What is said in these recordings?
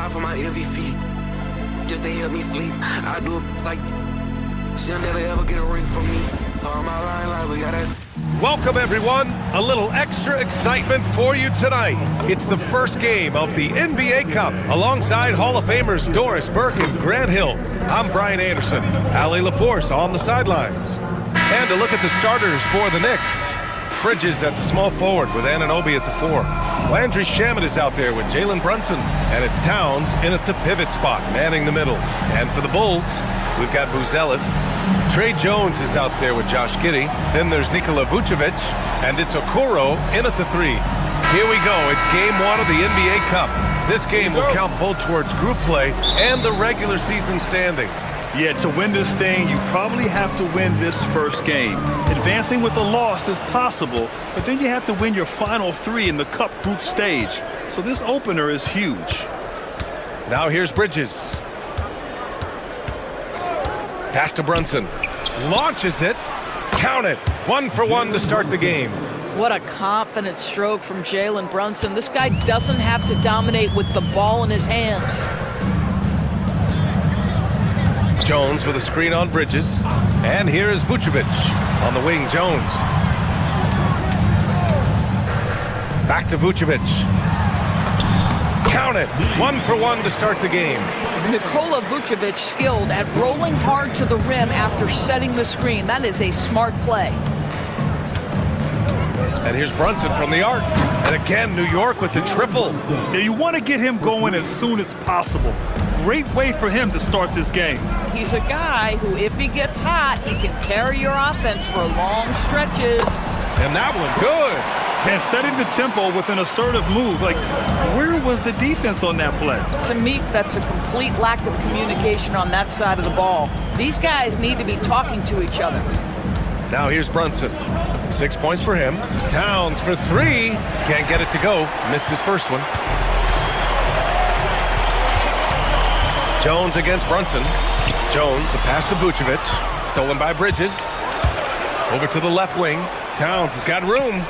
shot for my MVP. Just to help me sleep. I do it like she'll never ever get a ring from me. All my line, we got it. Welcome, everyone. A little extra excitement for you tonight. It's the first game of the NBA Cup alongside Hall of Famers Doris Burke and Grant Hill. I'm Brian Anderson. Allie LaForce on the sidelines. And a look at the starters for the Knicks. Bridges at the small forward with Anunoby at the 4. Landry Shamet is out there with Jalen Brunson. And it's Towns in at the pivot spot, manning the middle. And for the Bulls, we've got Buzelis. Trey Jones is out there with Josh Giddey. Then there's Nikola Vucevic. And it's Okoro in at the 3. Here we go. It's game 1 of the NBA Cup. This game will count both towards group play and the regular season standings. Yeah, to win this thing, you probably have to win this first game. Advancing with a loss is possible, but then you have to win your final 3 in the Cup group stage. So this opener is huge. Now here's Bridges. Pass to Brunson. Launches it. Count it. 1 for 1 to start the game. What a confident stroke from Jalen Brunson. This guy doesn't have to dominate with the ball in his hands. Jones with a screen on Bridges. And here is Vucevic on the wing. Jones. Back to Vucevic. Count it. 1 for 1 to start the game. Nikola Vucevic skilled at rolling hard to the rim after setting the screen. That is a smart play. And here's Brunson from the arc. And again, New York with the triple. Yeah, you want to get him going as soon as possible. Great way for him to start this game. He's a guy who, if he gets hot, he can carry your offense for long stretches. And that one, good. And setting the tempo with an assertive move. Like, where was the defense on that play? To me, that's a complete lack of communication on that side of the ball. These guys need to be talking to each other. Now here's Brunson. 6 points for him. Towns for 3. Can't get it to go. Missed his first one. Jones against Brunson. Jones, the pass to Vucevic. Stolen by Bridges. Over to the left wing. Towns has got room.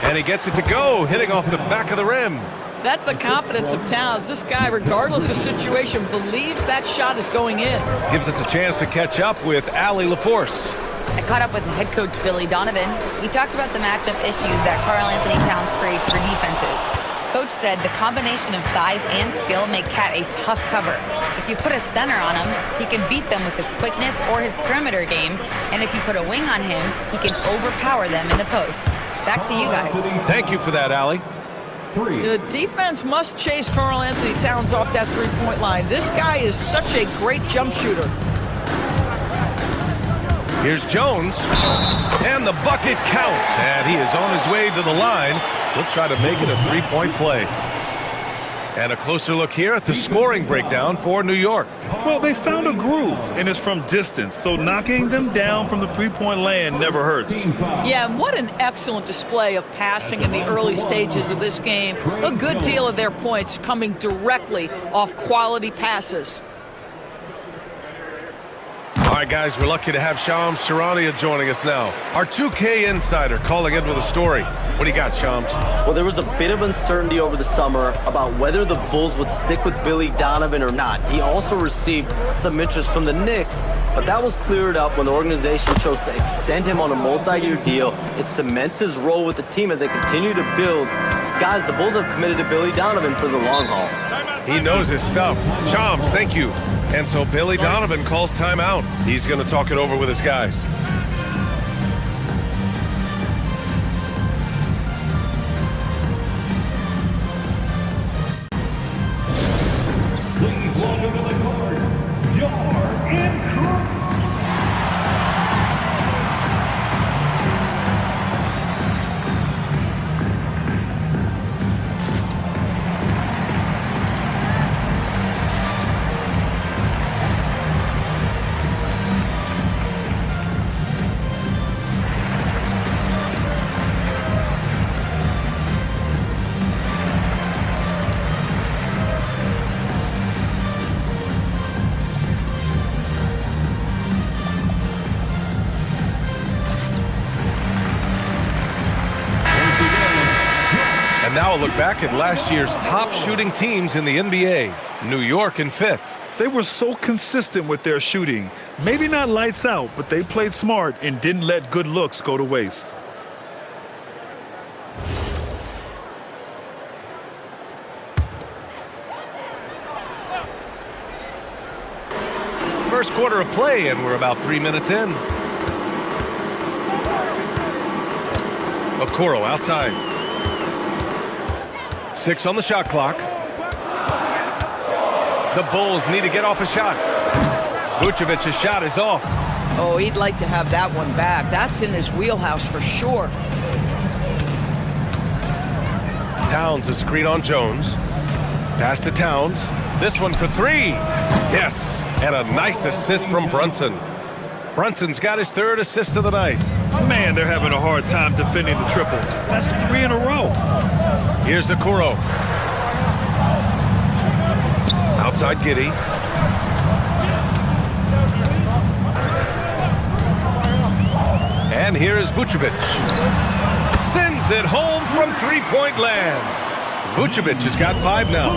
And he gets it to go, hitting off the back of the rim. That's the confidence of Towns. This guy, regardless of situation, believes that shot is going in. Gives us a chance to catch up with Allie LaForce. I caught up with head coach Billy Donovan. We talked about the matchup issues that Karl Anthony Towns creates for defenses. Coach said the combination of size and skill make Cat a tough cover. If you put a center on him, he can beat them with his quickness or his perimeter game. And if you put a wing on him, he can overpower them in the post. Back to you guys. Thank you for that, Allie. The defense must chase Karl Anthony Towns off that three-point line. This guy is such a great jump shooter. Here's Jones, and the bucket counts, and he is on his way to the line. He'll try to make it a three-point play. And a closer look here at the scoring breakdown for New York. Well, they found a groove, and it's from distance, so knocking them down from the three-point land never hurts. Yeah, and what an excellent display of passing in the early stages of this game. A good deal of their points coming directly off quality passes. All right, guys, we're lucky to have Shams Charania joining us now. Our 2K insider calling in with a story. What do you got, Shams? Well, there was a bit of uncertainty over the summer about whether the Bulls would stick with Billy Donovan or not. He also received some interest from the Knicks, but that was cleared up when the organization chose to extend him on a multi-year deal. It cements his role with the team as they continue to build. Guys, the Bulls have committed to Billy Donovan for the long haul. He knows his stuff. Shams, thank you. And so Billy Donovan calls timeout. He's going to talk it over with his guys. Please welcome to the court, Yard and Crook. Now a look back at last year's top shooting teams in the NBA. New York in 5th. They were so consistent with their shooting. Maybe not lights out, but they played smart and didn't let good looks go to waste. First quarter of play, and we're about 3 minutes in. Okoro outside. 6 on the shot clock. The Bulls need to get off a shot. Vucevic's shot is off. Oh, he'd like to have that one back. That's in his wheelhouse for sure. Towns a screen on Jones. Pass to Towns. This one for 3. Yes, and a nice assist from Brunson. Brunson's got his 3rd assist of the night. Man, they're having a hard time defending the triple. That's 3 in a row. Here's Okoro. Outside Giddey. And here is Vucevic. Sends it home from three-point land. Vucevic has got 5 now.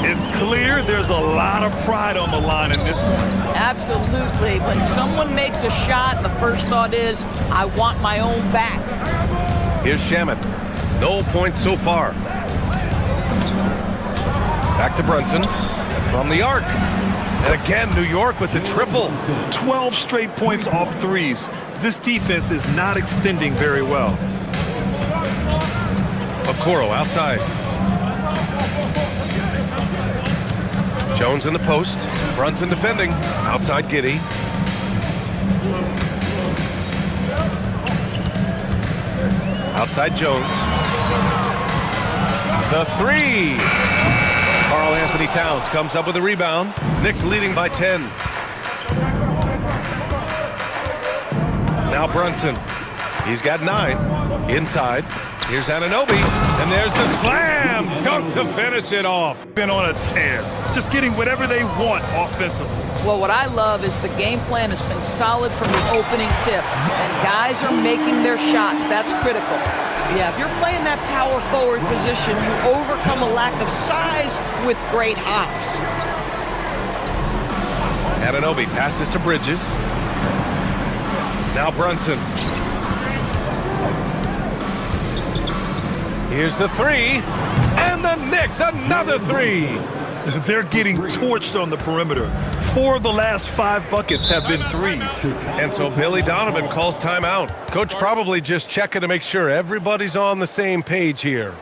It's clear there's a lot of pride on the line in this one. Absolutely. When someone makes a shot, the first thought is, I want my own back. Here's Shaman. No points so far. Back to Brunson. From the arc. And again, New York with the triple. 12 straight points off threes. This defense is not extending very well. Okoro outside. Jones in the post. Brunson defending. Outside Giddey. Outside Jones. The 3. Karl Anthony Towns comes up with a rebound. Knicks leading by 10. Now Brunson. He's got 9. Inside. Here's Anunoby. And there's the slam dunk to finish it off. Been on a tear. Just getting whatever they want offensively. Well, what I love is the game plan has been solid from the opening tip. And guys are making their shots. That's critical. Yeah, if you're playing that power forward position, you overcome a lack of size with great hops. Anunoby passes to Bridges. Now Brunson. Here's the 3. And the Knicks, another 3. They're getting torched on the perimeter. 4 of the last 5 buckets have been threes. And so Billy Donovan calls timeout. Coach probably just checking to make sure everybody's on the same page here.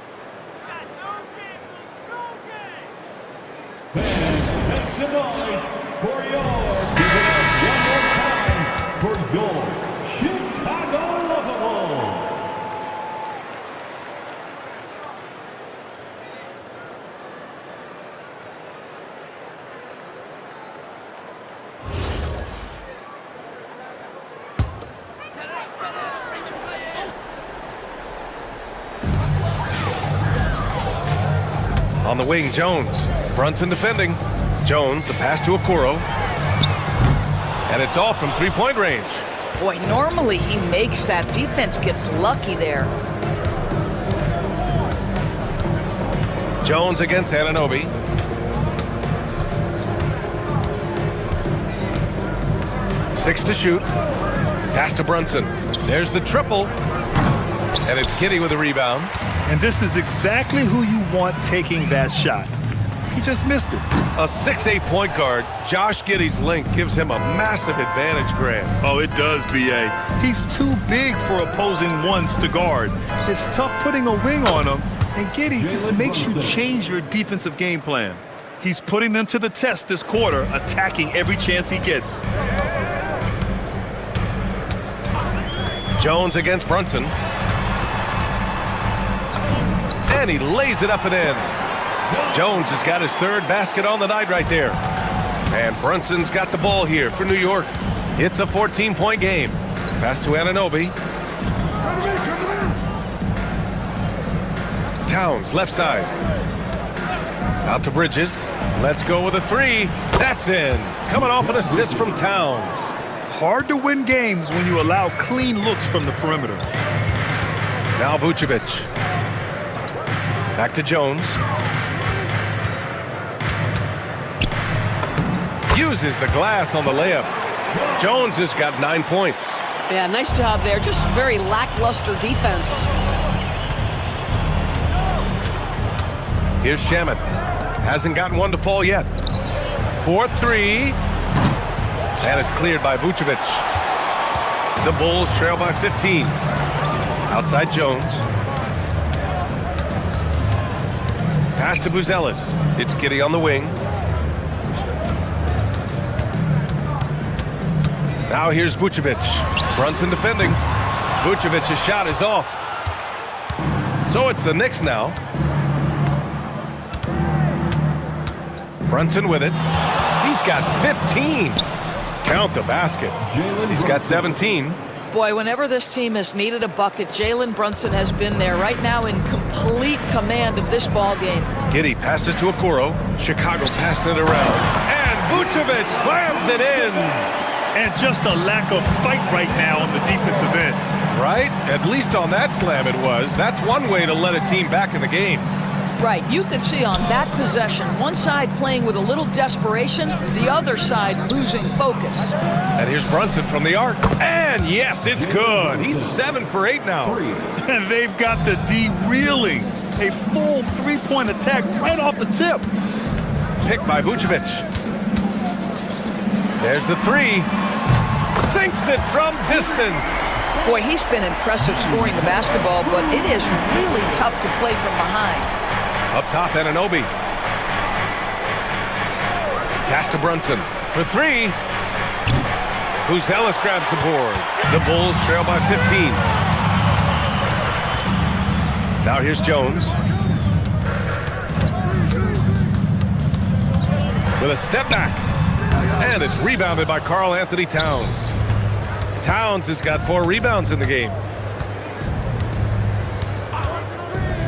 Make some noise for one more time for your Chicago Buffalo. On the wing, Jones. Brunson defending. Jones, the pass to Okoro. And it's off from three-point range. Boy, normally he makes that. Defense gets lucky there. Jones against Anunoby. Six to shoot. Pass to Brunson. There's the triple. And it's Giddey with a rebound. And this is exactly who you want taking that shot. He just missed it. A 6'8" point guard, Josh Giddey's length gives him a massive advantage, Grant. Oh, it does, B.A. He's too big for opposing ones to guard. It's tough putting a wing on him, and Giddey just makes you change your defensive game plan. He's putting them to the test this quarter, attacking every chance he gets. Jones against Brunson. And he lays it up and in. Jones has got his 3rd basket on the night right there. And Brunson's got the ball here for New York. It's a 14-point game. Pass to Anunoby. Towns, left side. Out to Bridges. Let's go with a 3. That's in. Coming off an assist from Towns. Hard to win games when you allow clean looks from the perimeter. Now Vucevic. Back to Jones. Uses the glass on the layup. Jones has got 9 points. Yeah, nice job there. Just very lackluster defense. Here's Shaman. Hasn't gotten one to fall yet. 4-3. And it's cleared by Vucevic. The Bulls trail by 15. Outside Jones. Pass to Buzelis. It's Giddey on the wing. Now here's Vucevic. Brunson defending. Vucevic's shot is off. So it's the Knicks now. Brunson with it. He's got 15. Count the basket. He's got 17. Boy, whenever this team has needed a bucket, Jalen Brunson has been there right now in complete command of this ball game. Giddey passes to Okoro. Chicago passing it around. And Vucevic slams it in. And just a lack of fight right now on the defensive end. Right? At least on that slam it was. That's one way to let a team back in the game. Right, you could see on that possession, one side playing with a little desperation, the other side losing focus. And here's Brunson from the arc. And yes, it's good. He's 7 for 8 now. And they've got the D reeling. A full three-point attack right off the tip. Picked by Vucevic. There's the three. Sinks it from distance. Boy, he's been impressive scoring the basketball, but it is really tough to play from behind. Up top, Anunoby. Pass to Brunson for three. Buzelis grabs the board. The Bulls trail by 15. Now here's Jones. With a step back. And it's rebounded by Karl Anthony Towns. Towns has got 4 rebounds in the game.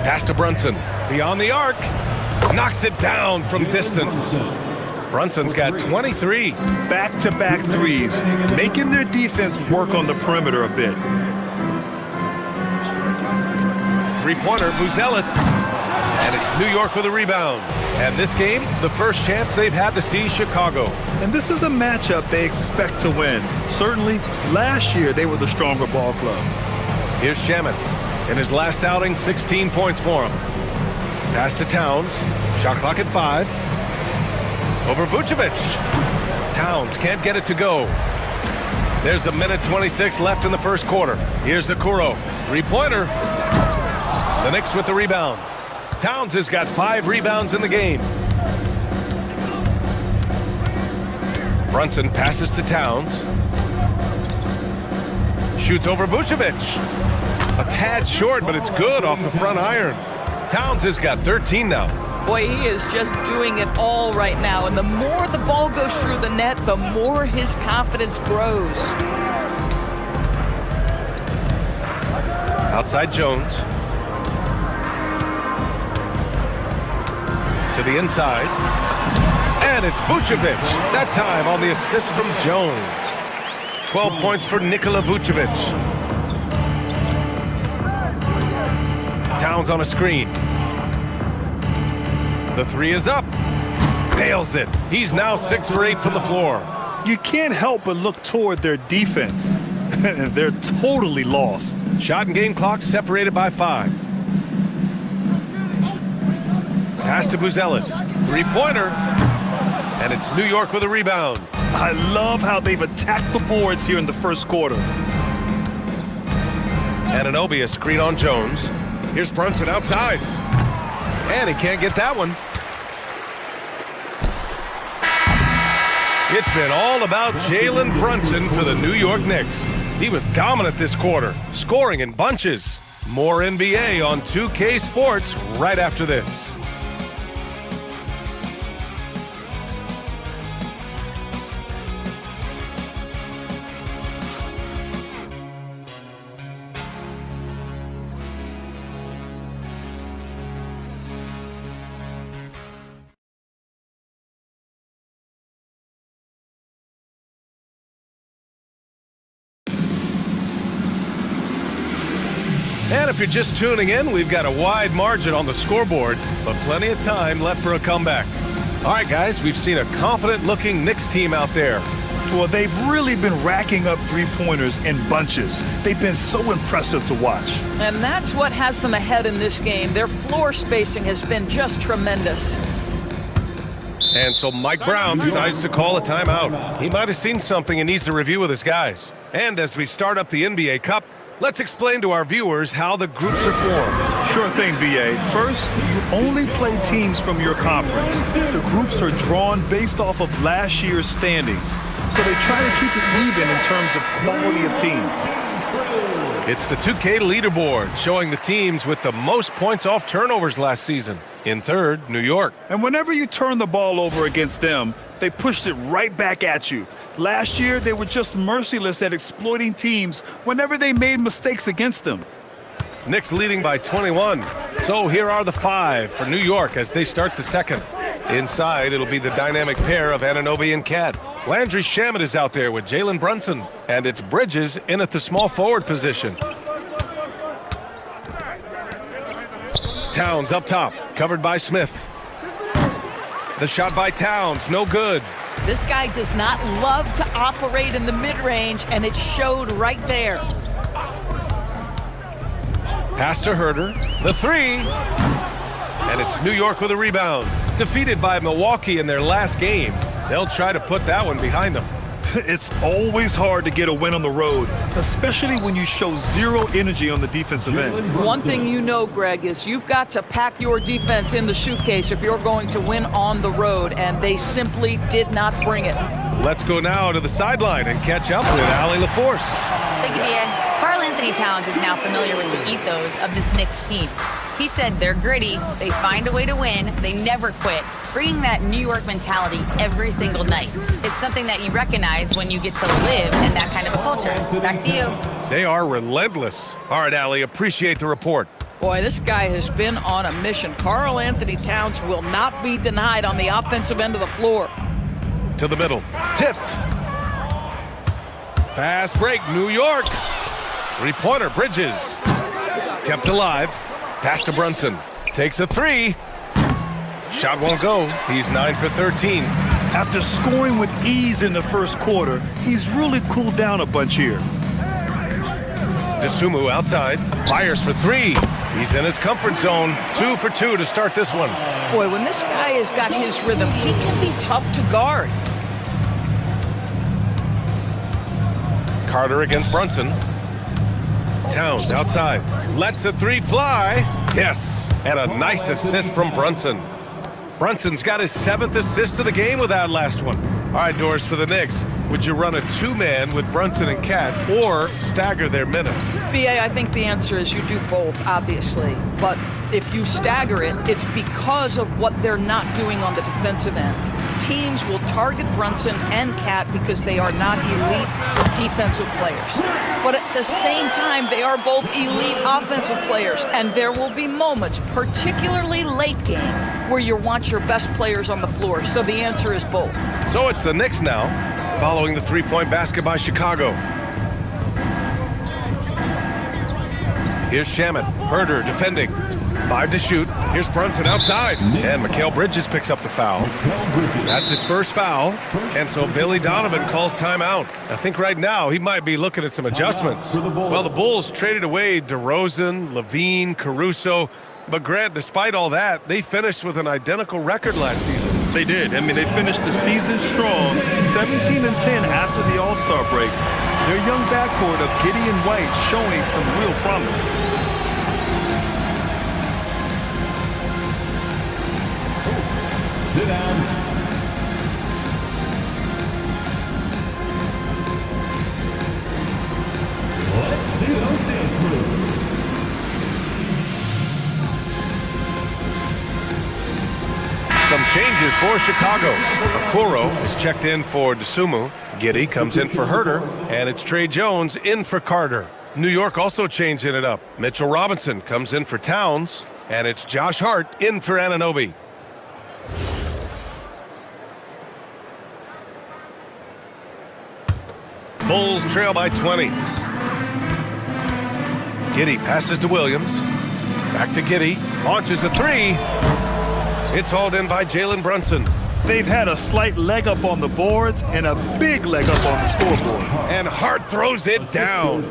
Pass to Brunson. Beyond the arc. Knocks it down from distance. Brunson's got 23. Back-to-back threes, making their defense work on the perimeter a bit. Three-pointer, Buzelis. And it's New York with a rebound. And this game, the first chance they've had to see Chicago. And this is a matchup they expect to win. Certainly, last year they were the stronger ball club. Here's Shaman. In his last outing, 16 points for him. Pass to Towns. Shot clock at 5. Over Vucevic. Towns can't get it to go. There's a minute 26 left in the first quarter. Here's Okoro. Three-pointer. The Knicks with the rebound. Towns has got 5 rebounds in the game. Brunson passes to Towns. Shoots over Vucevic. A tad short, but it's good off the front iron. Towns has got 13 now. Boy, he is just doing it all right now. And the more the ball goes through the net, the more his confidence grows. Outside Jones. To the inside. And it's Vucevic. That time on the assist from Jones. 12 points for Nikola Vucevic. Towns on a screen. The three is up. Nails it. He's now 6 for 8 from the floor. You can't help but look toward their defense. They're totally lost. Shot and game clock separated by 5. Pass to Buzelis. Three-pointer. And it's New York with a rebound. I love how they've attacked the boards here in the first quarter. Anunoby, a screen on Jones. Here's Brunson outside. And he can't get that one. It's been all about Jalen Brunson for the New York Knicks. He was dominant this quarter, scoring in bunches. More NBA on 2K Sports right after this. And if you're just tuning in, we've got a wide margin on the scoreboard, but plenty of time left for a comeback. All right, guys, we've seen a confident-looking Knicks team out there. Well, they've really been racking up three-pointers in bunches. They've been so impressive to watch. And that's what has them ahead in this game. Their floor spacing has been just tremendous. And so Mike Brown decides to call a timeout. He might have seen something and needs to review with his guys. And as we start up the NBA Cup, let's explain to our viewers how the groups are formed. Sure thing, B.A. First, you only play teams from your conference. The groups are drawn based off of last year's standings, so they try to keep it even in terms of quality of teams. It's the 2K leaderboard showing the teams with the most points off turnovers last season. In third, New York. And whenever you turn the ball over against them, they pushed it right back at you. Last year, they were just merciless at exploiting teams whenever they made mistakes against them. Knicks leading by 21. So here are the 5 for New York as they start the second. Inside, it'll be the dynamic pair of Anunoby and Cat. Landry Shamet is out there with Jalen Brunson, and it's Bridges in at the small forward position. Towns up top, covered by Smith. The shot by Towns, no good. This guy does not love to operate in the mid-range, and it showed right there. Pass to Herter, the 3. And it's New York with a rebound. Defeated by Milwaukee in their last game. They'll try to put that one behind them. It's always hard to get a win on the road, especially when you show zero energy on the defensive end. One thing you know, Greg, is you've got to pack your defense in the suitcase if you're going to win on the road, and they simply did not bring it. Let's go now to the sideline and catch up with Allie LaForce. Thank you, Bia. Karl Anthony Towns is now familiar with the ethos of this Knicks team. He said they're gritty, they find a way to win, they never quit, bringing that New York mentality every single night. It's something that you recognize when you get to live in that kind of a culture. Back to you. They are relentless. All right, Allie, appreciate the report. Boy, this guy has been on a mission. Karl Anthony Towns will not be denied on the offensive end of the floor. To the middle, tipped. Fast break, New York. Three-pointer, Bridges. Kept alive. Pass to Brunson. Takes a 3. Shot won't go. He's 9 for 13. After scoring with ease in the first quarter, he's really cooled down a bunch here. Dosunmu outside. Fires for 3. He's in his comfort zone. 2 for 2 to start this one. Boy, when this guy has got his rhythm, he can be tough to guard. Carter against Brunson. Towns outside. Lets the 3 fly. Yes. And a nice assist from Brunson. Brunson's got his 7th assist of the game with that last one. All right, Doris, for the Knicks, would you run a 2-man with Brunson and Cat or stagger their minutes? BA, I think the answer is you do both, obviously. But if you stagger it, it's because of what they're not doing on the defensive end. Teams will target Brunson and Cat because they are not elite defensive players. But at the same time, they are both elite offensive players. And there will be moments, particularly late game, where you want your best players on the floor. So the answer is both. So it's the Knicks now, following the 3-point basket by Chicago. Here's Shamet. Herter defending. 5 to shoot. Here's Brunson outside. And Mikal Bridges picks up the foul. That's his first foul. And so Billy Donovan calls timeout. I think right now he might be looking at some adjustments. Well, the Bulls traded away DeRozan, Levine, Caruso. But Grant, despite all that, they finished with an identical record last season. They did. I mean, they finished the season strong, 17-10 after the All-Star break. Their young backcourt of Gideon White showing some real promise. Sit down. Let's see those dance moves. Some changes for Chicago. Okoro is checked in for Dosunmu. Giddey comes in for Herter. And it's Trey Jones in for Carter. New York also changing it up. Mitchell Robinson comes in for Towns. And it's Josh Hart in for Anunoby. Bulls trail by 20. Giddey passes to Williams. Back to Giddey. Launches the three. It's hauled in by Jalen Brunson. They've had a slight leg up on the boards and a big leg up on the scoreboard. And Hart throws it down.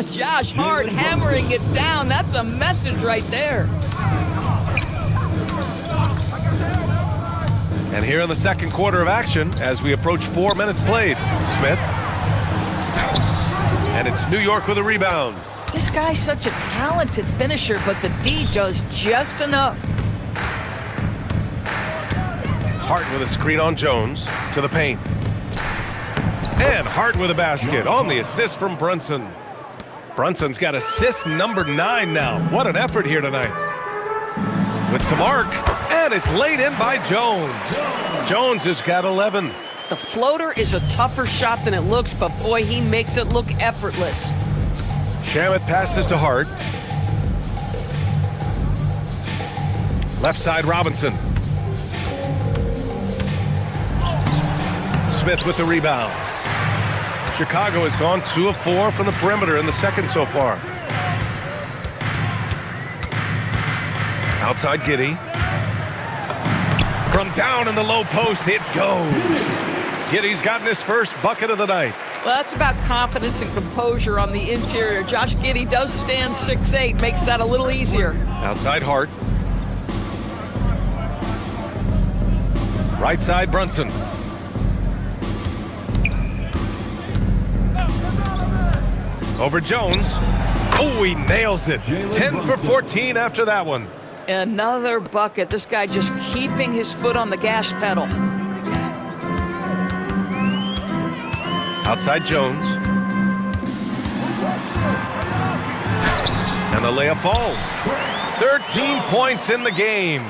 Josh Hart hammering it down. That's a message right there. And here in the second quarter of action, as we approach 4 minutes played, Smith. And it's New York with a rebound. This guy's such a talented finisher, but the D does just enough. Hart with a screen on Jones to the paint. And Hart with a basket on the assist from Brunson. Brunson's got assist number 9 now. What an effort here tonight. With some arc, and it's laid in by Jones. Jones has got 11. The floater is a tougher shot than it looks, but boy, he makes it look effortless. Shamet passes to Hart. Left side, Robinson. Smith with the rebound. Chicago has gone 2 of 4 from the perimeter in the second so far. Outside Giddey. From down in the low post, it goes. Giddey's gotten his first bucket of the night. Well, that's about confidence and composure on the interior. Josh Giddey does stand 6'8", makes that a little easier. Outside Hart. Right side Brunson. Over Jones. Oh, he nails it. 10 for 14 after that one. Another bucket. This guy just keeping his foot on the gas pedal. Outside Jones. And the layup falls. 13 points in the game.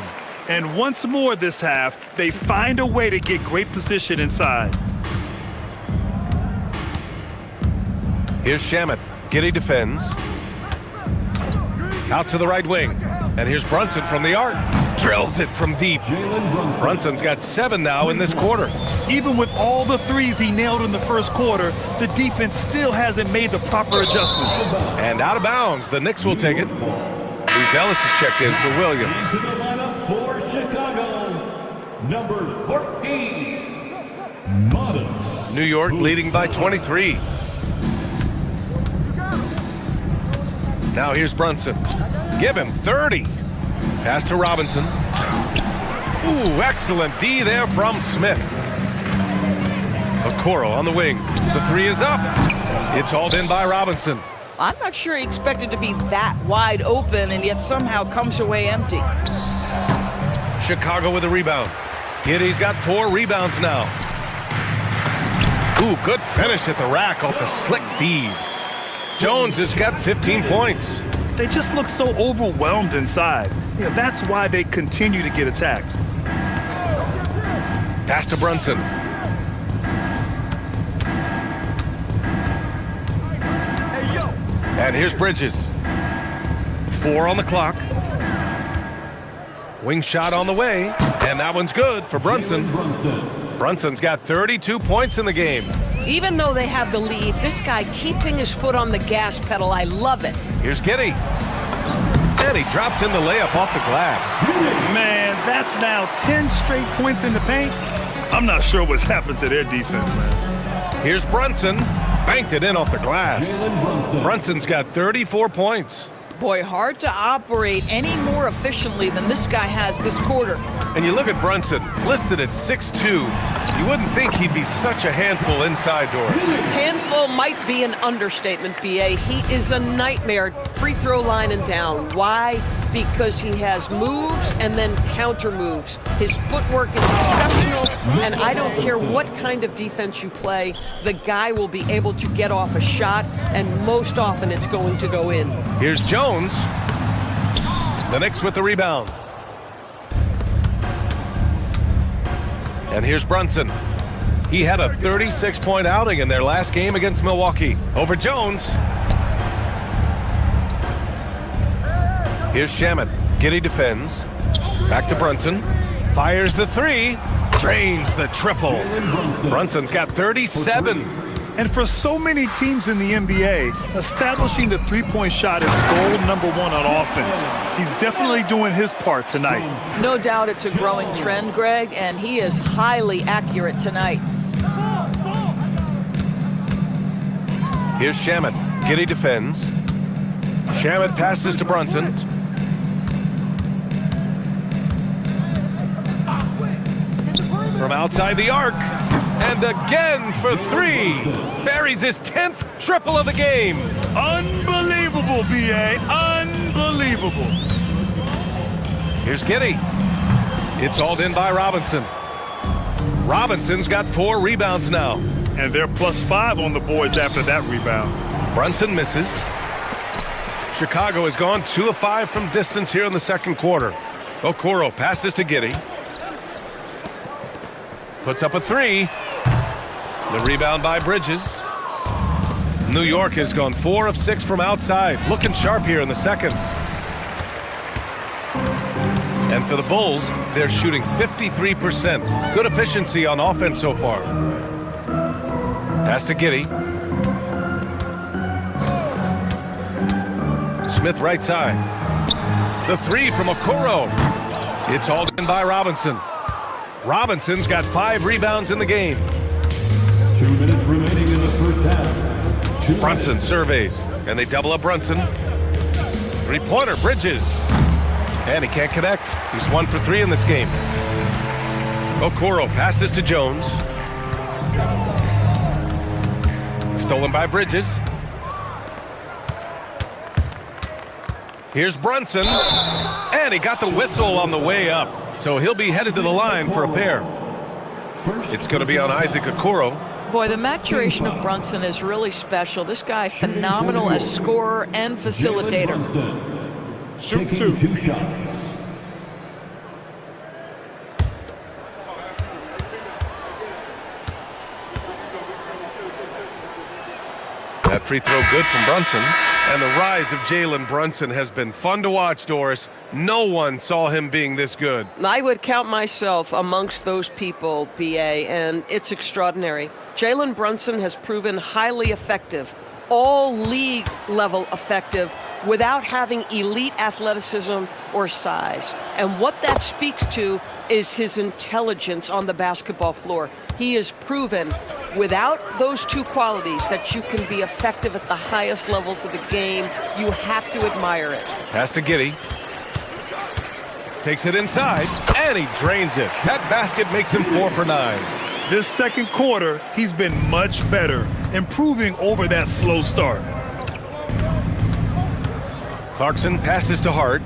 And once more this half, they find a way to get great position inside. Here's Shamet. Giddey defends. Out to the right wing. And here's Brunson from the arc. Drills it from deep. Brunson's got 7 now in this quarter. Even with all the threes he nailed in the first quarter, the defense still hasn't made the proper adjustments. And out of bounds, the Knicks will take it. Bruce Ellis is checked in for Williams. To the lineup for Chicago, number 14, Modest. New York leading by 23. Now here's Brunson. Give him 30. Pass to Robinson. Ooh, excellent D there from Smith. Okoro on the wing. The three is up. It's hauled in by Robinson. I'm not sure he expected to be that wide open and yet somehow comes away empty. Chicago with a rebound. Giddey's got 4 rebounds now. Ooh, good finish at the rack off the slick feed. Jones has got 15 points. They just look so overwhelmed inside. You know, that's why they continue to get attacked. Pass to Brunson. And here's Bridges. 4 on the clock. Wing shot on the way. And that one's good for Brunson. Brunson's got 32 points in the game. Even though they have the lead, this guy keeping his foot on the gas pedal, I love it. Here's Giddey. And he drops in the layup off the glass. Man, that's now 10 straight points in the paint. I'm not sure what's happened to their defense, man. Here's Brunson. Banked it in off the glass. Brunson's got 34 points. Boy, hard to operate any more efficiently than this guy has this quarter. And you look at Brunson, listed at 6'2". You wouldn't think he'd be such a handful inside doors. Handful might be an understatement, B.A. He is a nightmare, free throw line and down. Why? Because he has moves and then counter moves. His footwork is exceptional, and I don't care what kind of defense you play, the guy will be able to get off a shot, and most often it's going to go in. Here's Jones. The Knicks with the rebound. And here's Brunson. He had a 36-point outing in their last game against Milwaukee. Over Jones. Here's Shamet. Giddey defends. Back to Brunson. Fires the three. Drains the triple. Brunson's got 37. And for so many teams in the NBA, establishing the three-point shot is goal number one on offense. He's definitely doing his part tonight. No doubt it's a growing trend, Greg, and he is highly accurate tonight. Here's Shamet. Giddey defends. Shamet passes to Brunson. From outside the arc. And again for three. Buries his 10th triple of the game. Unbelievable, B.A. Unbelievable. Here's Giddey. It's hauled in by Robinson. Robinson's got 4 rebounds now. And they're +5 on the boards after that rebound. Brunson misses. Chicago has gone 2 of 5 from distance here in the second quarter. Okoro passes to Giddey. Puts up a 3. The rebound by Bridges. New York has gone 4 of 6 from outside. Looking sharp here in the second. And for the Bulls, they're shooting 53%. Good efficiency on offense so far. Pass to Giddey. Smith right side. The 3 from Okoro. It's hauled in by Robinson. Robinson's got 5 rebounds in the game. 2 minutes remaining in the first half. Brunson surveys, and they double up Brunson. 3-pointer, Bridges. And he can't connect. He's 1 for 3 in this game. Okoro passes to Jones. Stolen by Bridges. Here's Brunson. And he got the whistle on the way up. So he'll be headed to the line for a pair. It's going to be on Isaac Okoro. Boy, the maturation of Brunson is really special. This guy, phenomenal as scorer and facilitator. Shoot 2 shots. That free throw good from Brunson. And the rise of Jalen Brunson has been fun to watch, Doris. No one saw him being this good. I would count myself amongst those people, B.A., and it's extraordinary. Jalen Brunson has proven highly effective, all league level effective, without having elite athleticism or size. And what that speaks to is his intelligence on the basketball floor. He has proven without those 2 qualities that you can be effective at the highest levels of the game. You have to admire it. Pass to Giddey. Takes it inside, and he drains it. That basket makes him 4 for 9. This second quarter, he's been much better, improving over that slow start. Clarkson passes to Hart.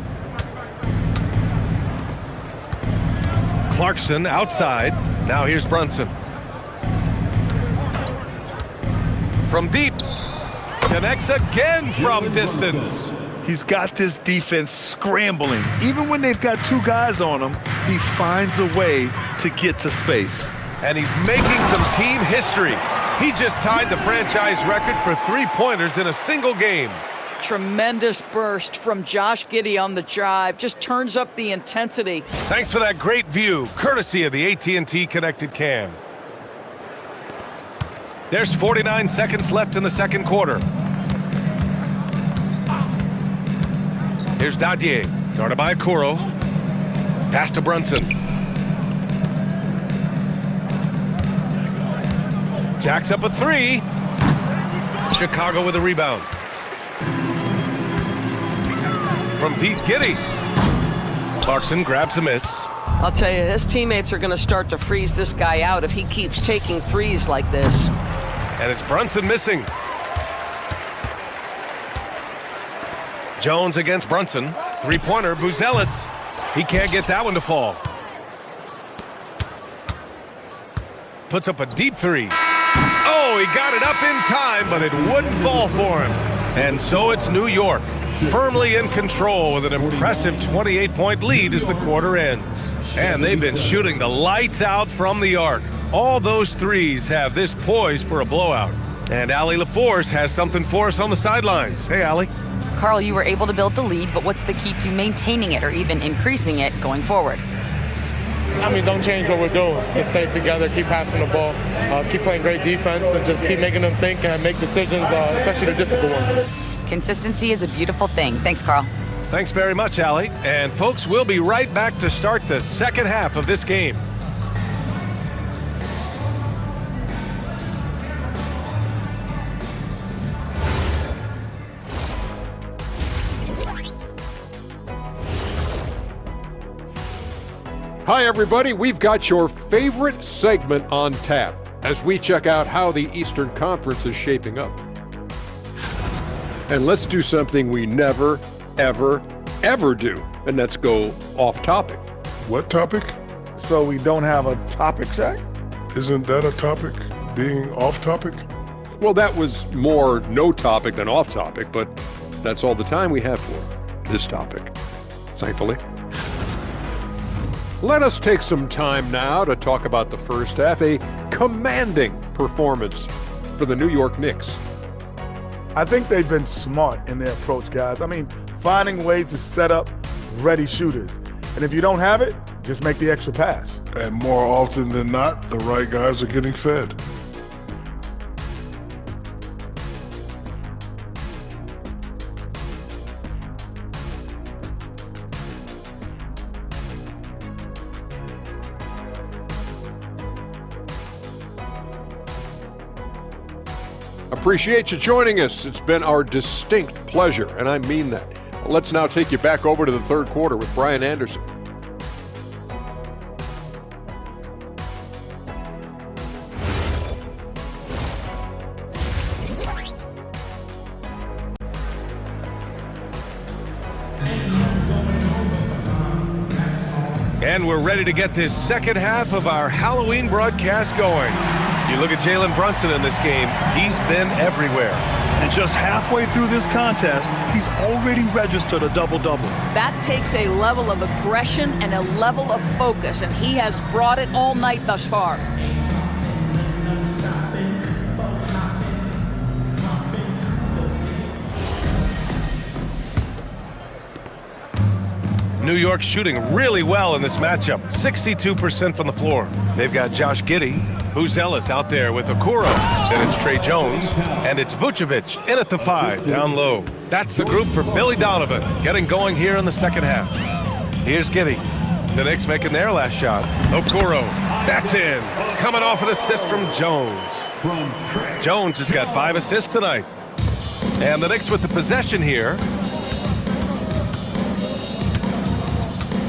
Clarkson outside. Now here's Brunson. From deep. Connects again from distance. He's got this defense scrambling. Even when they've got 2 guys on him, he finds a way to get to space. And he's making some team history. He just tied the franchise record for 3-pointers in a single game. Tremendous burst from Josh Giddey on the drive. Just turns up the intensity. Thanks for that great view, courtesy of the AT&T Connected Cam. There's 49 seconds left in the second quarter. Here's Dadier, guarded by Okoro. Pass to Brunson. Jacks up a 3. Chicago with a rebound. From deep, Giddey. Clarkson grabs a miss. I'll tell you, his teammates are going to start to freeze this guy out if he keeps taking threes like this. And it's Brunson missing. Jones against Brunson. 3-pointer, Buzelis. He can't get that one to fall. Puts up a deep 3. Oh, he got it up in time, but it wouldn't fall for him. And so it's New York, firmly in control with an impressive 28-point lead as the quarter ends. And they've been shooting the lights out from the arc. All those threes have this poised for a blowout. And Allie LaForce has something for us on the sidelines. Hey, Allie. Carl, you were able to build the lead, but what's the key to maintaining it or even increasing it going forward? don't change what we're doing. So stay together, keep passing the ball, keep playing great defense, and just keep making them think and make decisions, especially the difficult ones. Consistency is a beautiful thing. Thanks, Carl. Thanks very much, Allie. And folks, we'll be right back to start the second half of this game. Hi, everybody. We've got your favorite segment on tap as we check out how the Eastern Conference is shaping up. And let's do something we never, ever, ever do, and that's go off topic. What topic? So we don't have a topic, Shaq? Isn't that a topic? Being off topic? Well, that was more no topic than off topic, but that's all the time we have for this topic, thankfully. Let us take some time now to talk about the first half, a commanding performance for the New York Knicks. I think they've been smart in their approach, guys. Finding ways to set up ready shooters. And if you don't have it, just make the extra pass. And more often than not, the right guys are getting fed. Appreciate you joining us. It's been our distinct pleasure, and I mean that. Let's now take you back over to the third quarter with Brian Anderson. And we're ready to get this second half of our Halloween broadcast going. You look at Jalen Brunson in this game, he's been everywhere. And just halfway through this contest, he's already registered a double-double. That takes a level of aggression and a level of focus, and he has brought it all night thus far. New York shooting really well in this matchup, 62% from the floor. They've got Josh Giddey, Buzelis out there with Okoro. Then it's Trey Jones, and it's Vucevic in at the 5, down low. That's the group for Billy Donovan, getting going here in the second half. Here's Giddey. The Knicks making their last shot. Okoro, that's in. Coming off an assist from Jones. Jones has got 5 assists tonight. And the Knicks with the possession here.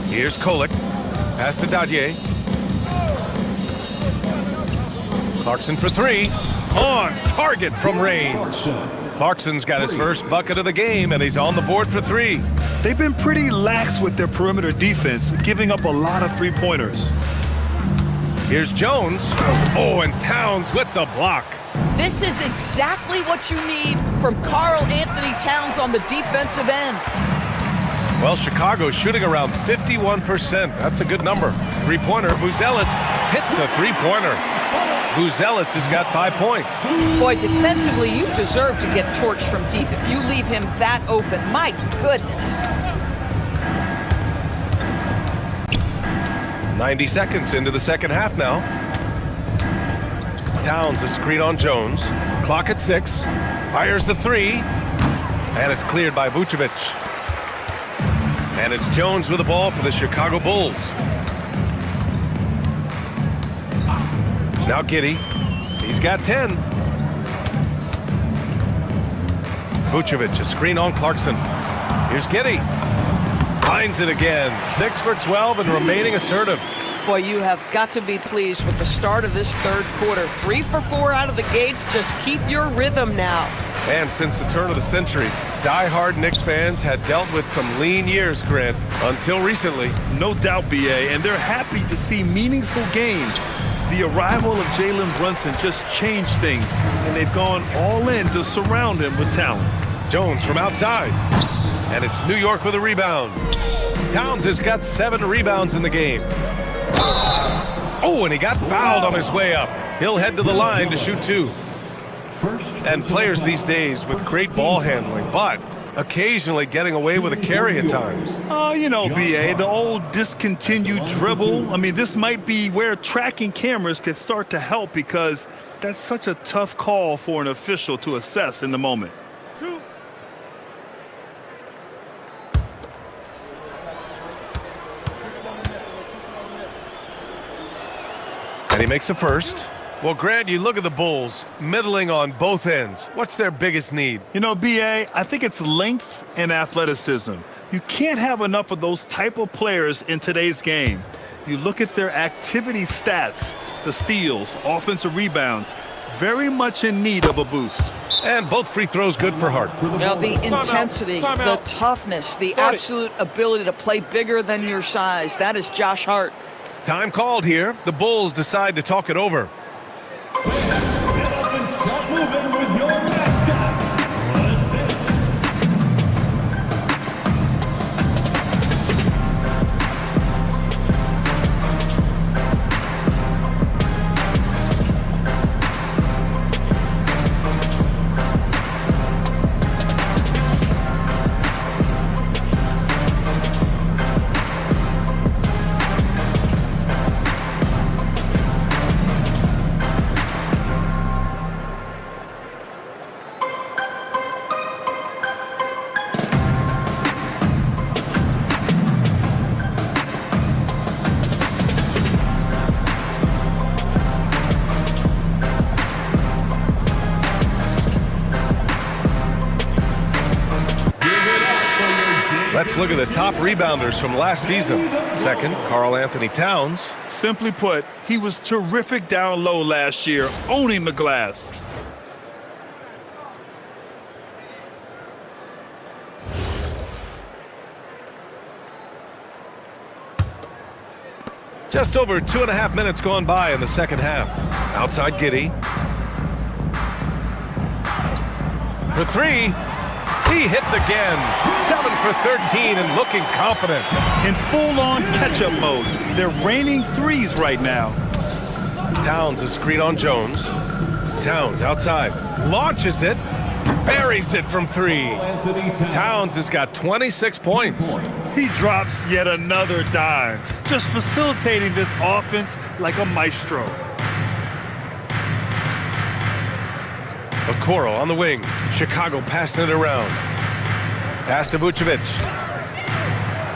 Here's Kolek. Pass to Dadier. Clarkson for 3. On target from range. Clarkson's got his first bucket of the game, and he's on the board for 3. They've been pretty lax with their perimeter defense, giving up a lot of three-pointers. Here's Jones. Oh, and Towns with the block. This is exactly what you need from Karl Anthony Towns on the defensive end. Well, Chicago's shooting around 51%. That's a good number. Three-pointer. Buzelis hits a three-pointer. Buzelis has got 5 points. Boy, defensively, you deserve to get torched from deep if you leave him that open. My goodness. 90 seconds into the second half now. Towns a screen on Jones. Clock at 6. Fires the 3. And it's cleared by Vucevic. And it's Jones with the ball for the Chicago Bulls. Now Giddey. He's got 10. Vucevic, a screen on Clarkson. Here's Giddey. Finds it again. 6 for 12 and remaining assertive. Boy, you have got to be pleased with the start of this third quarter. 3 for 4 out of the gates. Just keep your rhythm now. And since the turn of the century, die-hard Knicks fans had dealt with some lean years, Grant, until recently. No doubt, BA, and they're happy to see meaningful games. The arrival of Jalen Brunson just changed things, and they've gone all in to surround him with talent. Jones from outside, and it's New York with a rebound. Towns has got 7 rebounds in the game. Oh, and he got fouled on his way up. He'll head to the line to shoot 2. And players these days with great ball handling, but occasionally getting away with a carry at times. Oh, you know, B.A., the old discontinued dribble. I mean, this might be where tracking cameras could start to help because that's such a tough call for an official to assess in the moment. And he makes a first. Well, Grant, you look at the Bulls, middling on both ends. What's their biggest need? You know, B.A., I think it's length and athleticism. You can't have enough of those type of players in today's game. You look at their activity stats, the steals, offensive rebounds, very much in need of a boost. And both free throws good for Hart. Now, the intensity, the toughness, the absolute ability to play bigger than your size, that is Josh Hart. Time called here. The Bulls decide to talk it over. Start moving with your mascot. Let's Let's look at the top rebounders from last season. Second, Karl Anthony Towns. Simply put, he was terrific down low last year, owning the glass. Just over 2.5 minutes gone by in the second half. Outside Giddey. For three. He hits again. 7 for 13 and looking confident. In full-on catch-up mode. They're raining threes right now. Towns a screen on Jones. Towns outside. Launches it. Buries it from three. Towns has got 26 points. He drops yet another dime. Just facilitating this offense like a maestro. Okoro on the wing. Chicago passing it around. Pass to Vucevic.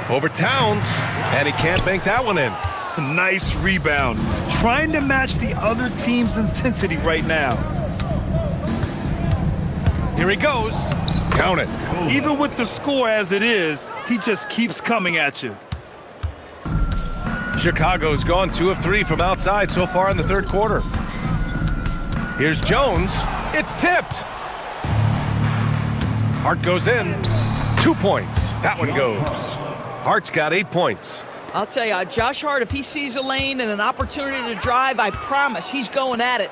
Over Towns. And he can't bank that one in. Nice rebound. Trying to match the other team's intensity right now. Here he goes. Count it. Even with the score as it is, he just keeps coming at you. Chicago's gone 2 of 3 from outside so far in the third quarter. Here's Jones. It's tipped. Hart goes in. 2 points. That one goes. Hart's got 8 points. I'll tell you, Josh Hart, if he sees a lane and an opportunity to drive, I promise he's going at it.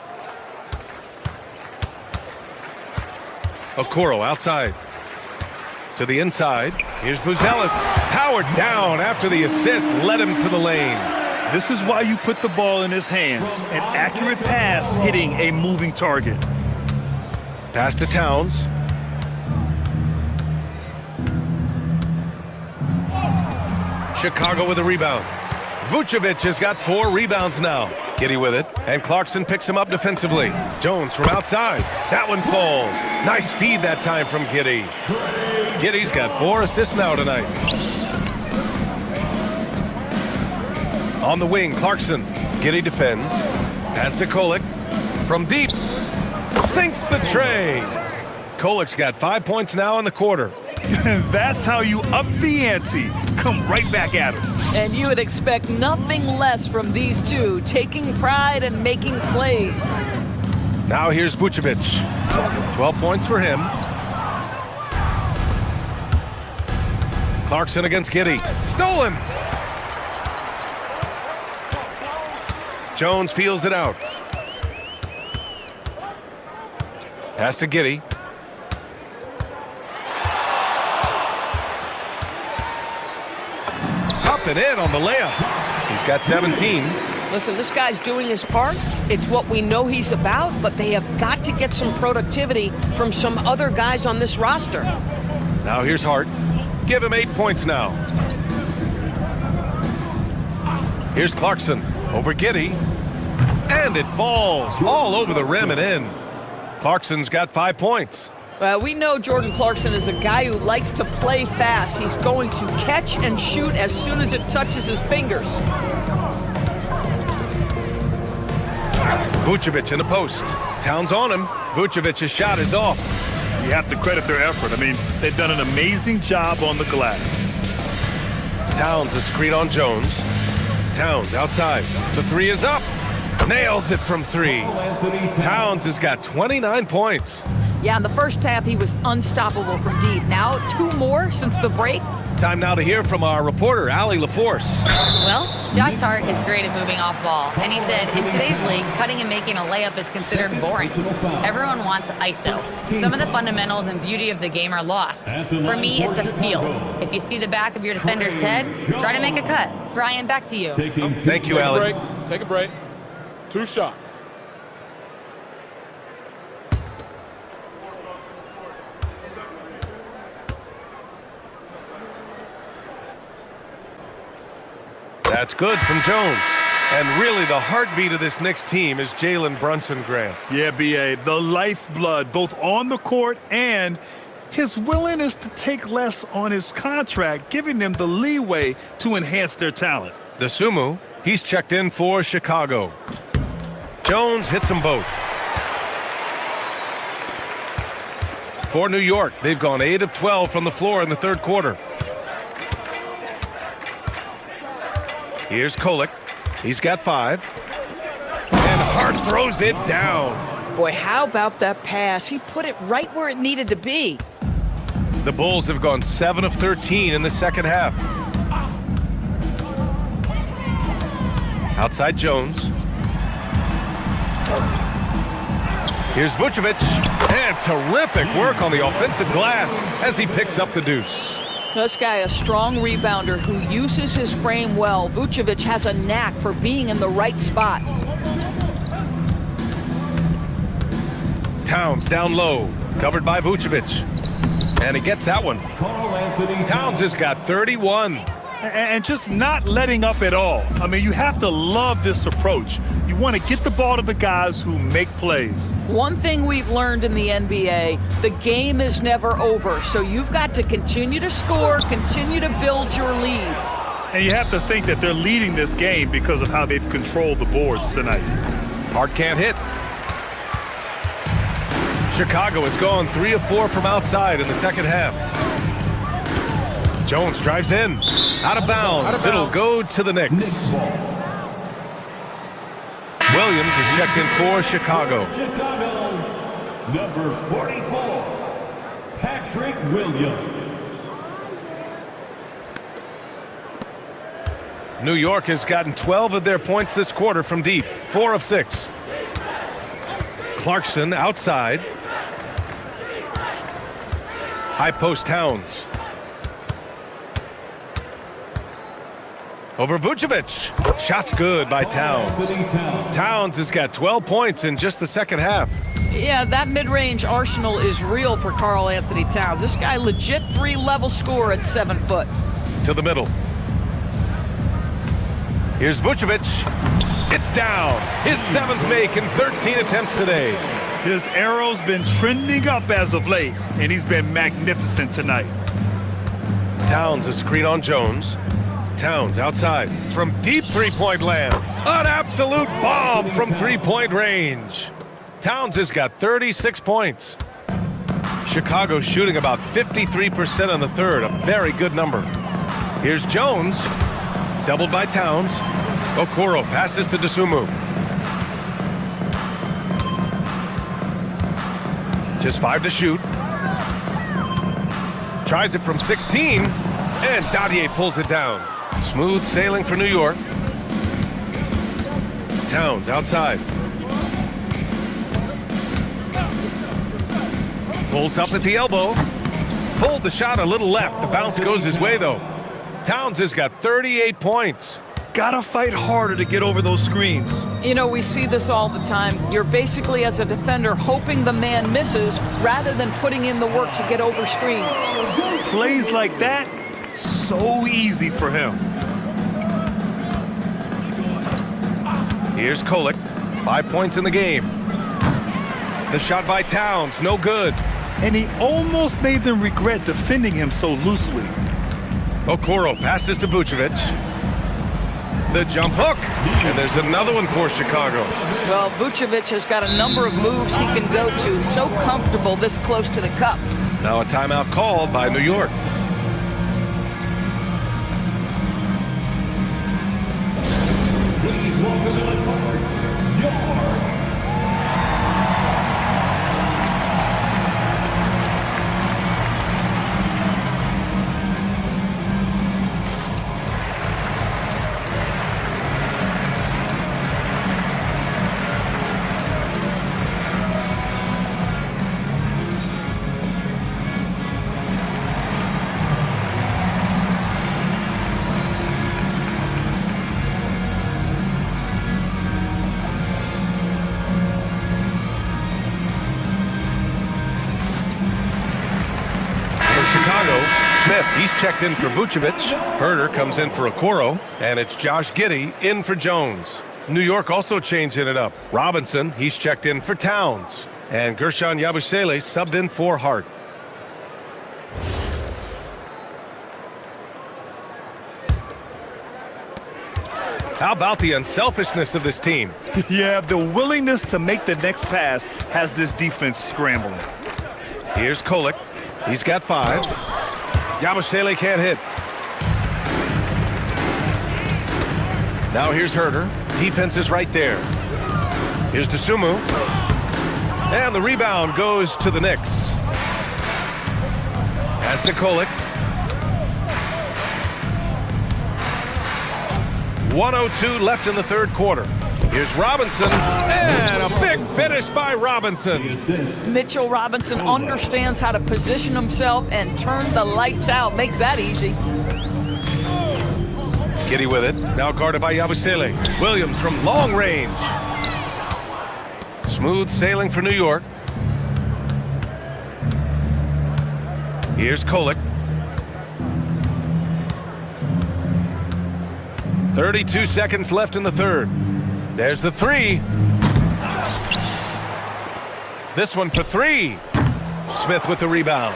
Okoro outside. To the inside. Here's Buzelis. Powered down after the assist led him to the lane. This is why you put the ball in his hands. An accurate pass hitting a moving target. Pass to Towns. Chicago with a rebound. Vucevic has got 4 rebounds now. Giddey with it, and Clarkson picks him up defensively. Jones from outside. That one falls. Nice feed that time from Giddey. Giddey's got 4 assists now tonight. On the wing, Clarkson. Giddey defends. Pass to Kolek. From deep. Sinks the tray. Kolek's got 5 points now in the quarter. That's how you up the ante. Come right back at him. And you would expect nothing less from these two, taking pride and making plays. Now here's Vucevic. 12 points for him. Clarkson against Giddey. Stolen. Jones feels it out. Pass to Giddey. Up and in on the layup. He's got 17. Listen, this guy's doing his part. It's what we know he's about, but they have got to get some productivity from some other guys on this roster. Now here's Hart. Give him 8 points now. Here's Clarkson over Giddey. And it falls all over the rim and in. Clarkson's got 5 points. We know Jordan Clarkson is a guy who likes to play fast. He's going to catch and shoot as soon as it touches his fingers. Vucevic in the post. Towns on him. Vucevic's shot is off. You have to credit their effort. I mean, they've done an amazing job on the glass. Towns a screen on Jones. Towns outside. The three is up. Nails it from 3. Towns has got 29 points. Yeah, in the first half, he was unstoppable from deep. Now, 2 more since the break. Time now to hear from our reporter, Allie LaForce. Well, Josh Hart is great at moving off ball. And he said, in today's league, cutting and making a layup is considered boring. Everyone wants ISO. Some of the fundamentals and beauty of the game are lost. For me, it's a feel. If you see the back of your defender's head, try to make a cut. Brian, back to you. Thank you, Allie. Take a break. 2 shots. That's good from Jones. And really the heartbeat of this Knicks team is Jalen Brunson, Grant. Yeah, B.A., the lifeblood, both on the court and his willingness to take less on his contract, giving them the leeway to enhance their talent. The Sumu, he's checked in for Chicago. Jones hits them both. For New York, they've gone 8 of 12 from the floor in the third quarter. Here's Kolek. He's got 5. And Hart throws it down. Boy, how about that pass? He put it right where it needed to be. The Bulls have gone 7 of 13 in the second half. Outside Jones. Here's Vucevic. And terrific work on the offensive glass as he picks up the deuce. This guy, a strong rebounder who uses his frame well. Vucevic has a knack for being in the right spot. Towns down low, covered by Vucevic. And he gets that one. Towns has got 31. And just not letting up at all. I mean, you have to love this approach. You want to get the ball to the guys who make plays. One thing we've learned in the NBA, the game is never over. So you've got to continue to score, continue to build your lead. And you have to think that they're leading this game because of how they've controlled the boards tonight. Hart can't hit. Chicago has gone 3 of 4 from outside in the second half. Jones drives in. Out of bounds. It'll go to the Knicks. Williams is checked in for Chicago. Number 44, Patrick Williams. New York has gotten 12 of their points this quarter from deep. 4 of 6. Clarkson outside. High post Towns. Over Vucevic. Shot's good by Towns. Towns has got 12 points in just the second half. Yeah, that mid-range arsenal is real for Karl Anthony Towns. This guy legit 3-level scorer at 7 foot. To the middle. Here's Vucevic. It's down. His 7th make in 13 attempts today. His arrow's been trending up as of late, and he's been magnificent tonight. Towns a screen on Jones. Towns outside from deep three-point land. An absolute bomb from three-point range. Towns has got 36 points. Chicago shooting about 53% on the third, a very good number. Here's Jones, doubled by Towns. Okoro passes to Dosunmu. Just 5 to shoot. Tries it from 16, and Dadier pulls it down. Smooth sailing for New York. Towns outside. Pulls up at the elbow. Pulled the shot a little left. The bounce goes his way, though. Towns has got 38 points. gotta fight harder to get over those screens. You know, we see this all the time. You're basically, as a defender, hoping the man misses rather than putting in the work to get over screens. Plays like that, so easy for him. Here's Kolek, 5 points in the game. The shot by Towns, no good. And he almost made them regret defending him so loosely. Okoro passes to Vucevic. The jump hook, and there's another one for Chicago. Well, Vucevic has got a number of moves he can go to. So comfortable this close to the cup. Now a timeout called by New York. Chicago, Smith, he's checked in for Vucevic. Herder comes in for Okoro, and it's Josh Giddey in for Jones. New York also changing it up. Robinson, he's checked in for Towns. And Gershon Yabusele subbed in for Hart. How about the unselfishness of this team? Yeah, the willingness to make the next pass has this defense scrambling. Here's Kolek. He's got 5. Yabusele can't hit. Now here's Herder. Defense is right there. Here's Dosunmu. And the rebound goes to the Knicks. Pass to Kolek. 1:02 left in the third quarter. Here's Robinson, and a big finish by Robinson. Mitchell Robinson understands how to position himself and turn the lights out. Makes that easy. Giddey with it, now guarded by Yabusele. Williams from long range. Smooth sailing for New York. Here's Kolek. 32 seconds left in the third. There's the 3. This one for 3. Smith with the rebound.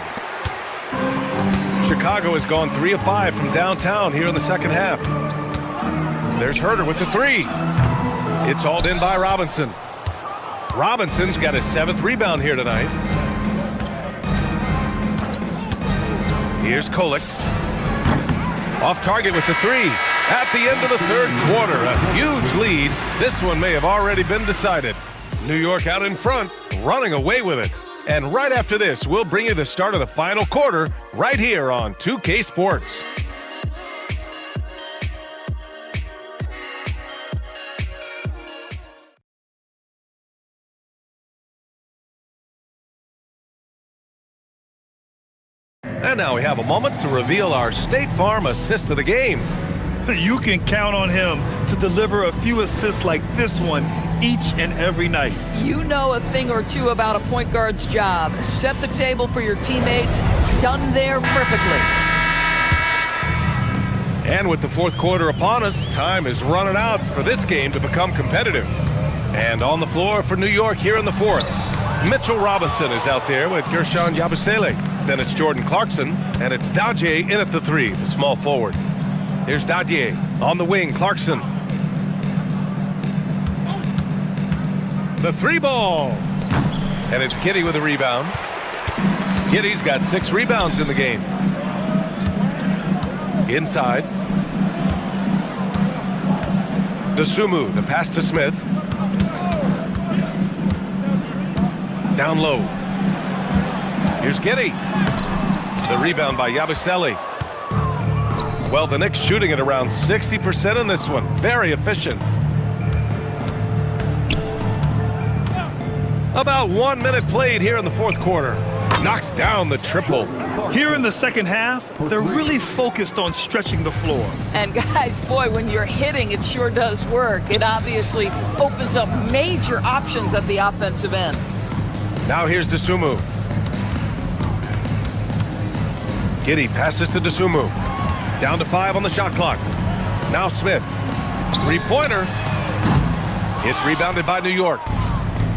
Chicago has gone 3 of 5 from downtown here in the second half. There's Herder with the 3. It's hauled in by Robinson. Robinson's got his 7th rebound here tonight. Here's Kolek. Off target with the 3. At the end of the third quarter, a huge lead. This one may have already been decided. New York out in front, running away with it. And right after this, we'll bring you the start of the final quarter right here on 2K Sports. And now we have a moment to reveal our State Farm assist of the game. You can count on him to deliver a few assists like this one each and every night. You know a thing or two about a point guard's job. Set the table for your teammates. Done there perfectly. And with the fourth quarter upon us, time is running out for this game to become competitive. And on the floor for New York here in the fourth, Mitchell Robinson is out there with Gershon Yabusele. Then it's Jordan Clarkson, and it's Daje in at the 3, the small forward. Here's Daje on the wing, Clarkson. The 3 ball. And it's Giddey with a rebound. Giddey's got 6 rebounds in the game. Inside. Dosunmu, the pass to Smith. Down low. Here's Giddey. The rebound by Yabusele. Well, the Knicks shooting at around 60% in this one. Very efficient. About 1 minute played here in the fourth quarter. knocks down the triple. Here in the second half, they're really focused on stretching the floor. And guys, boy, when you're hitting, it sure does work. It obviously opens up major options at the offensive end. Now here's Dosunmu. Giddey passes to Dosunmu. Down to 5 on the shot clock. Now Smith. Three-pointer. It's rebounded by New York.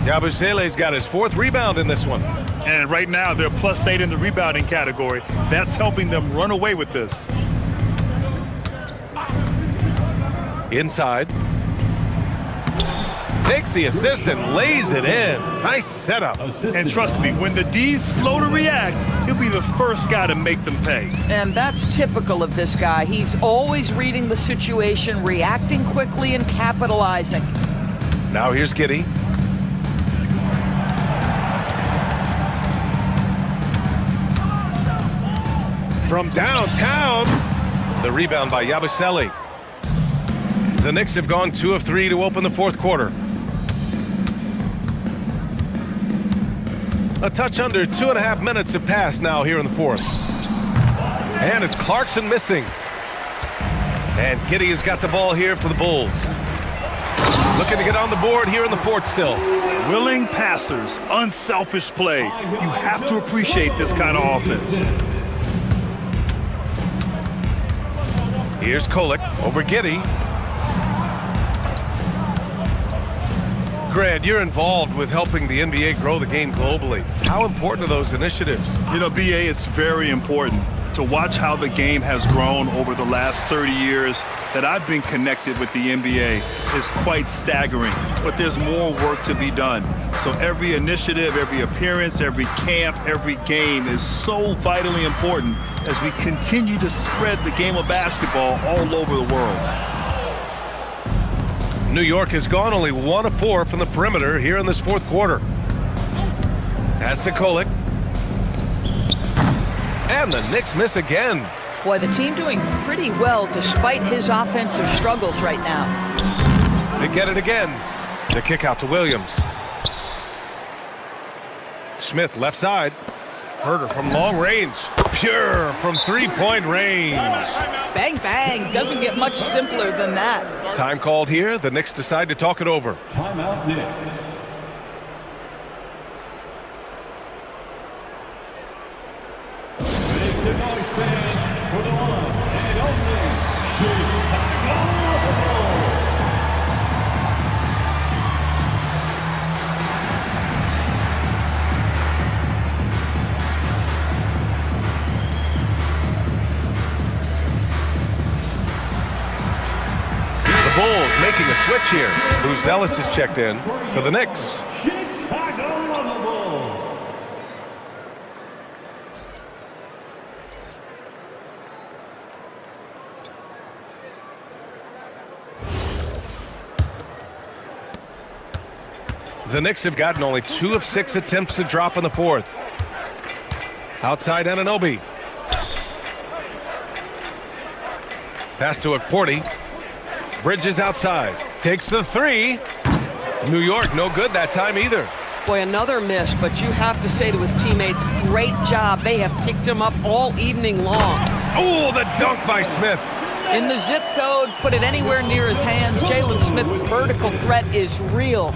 Yabusele's got his 4th rebound in this one. And right now, they're +8 in the rebounding category. That's helping them run away with this. Inside. Takes the assist and lays it in. Nice setup. And trust me, when the D's slow to react, he'll be the first guy to make them pay. And that's typical of this guy. He's always reading the situation, reacting quickly, and capitalizing. Now here's Giddey. From downtown, the rebound by Yabusele. The Knicks have gone 2 of 3 to open the 4th quarter. A touch under 2.5 minutes have passed now here in the 4th. And it's Clarkson missing. And Giddey has got the ball here for the Bulls. Looking to get on the board here in the 4th still. Willing passers, unselfish play. You have to appreciate this kind of offense. Here's Kolek over Giddey. Grant, you're involved with helping the NBA grow the game globally. How important are those initiatives? You know, BA, it's very important to watch how the game has grown over the last 30 years that I've been connected with the NBA is quite staggering, but there's more work to be done. So every initiative, every appearance, every camp, every game is so vitally important as we continue to spread the game of basketball all over the world. New York has gone only 1 of 4 from the perimeter here in this 4th quarter. Pass to Kolek. And the Knicks miss again. Boy, the team doing pretty well despite his offensive struggles right now. They get it again. The kick out to Williams. Smith left side. Herter from long range. Pure from 3-point range. Bang, bang. Doesn't get much simpler than that. Time called here. The Knicks decide to talk it over. Timeout Knicks. For the one and only Chicago. The Bulls making a switch here. Bruce Ellis is checked in for the Knicks. Chicago Bulls. The Knicks have gotten only 2 of 6 attempts to drop in the 4th. Outside Anunoby. Pass to Akporti. Bridges outside. Takes the 3. New York no good that time either. Boy, another miss, but you have to say to his teammates, great job. They have picked him up all evening long. Oh, the dunk by Smith. In the zip code, put it anywhere near his hands. Jalen Smith's vertical threat is real.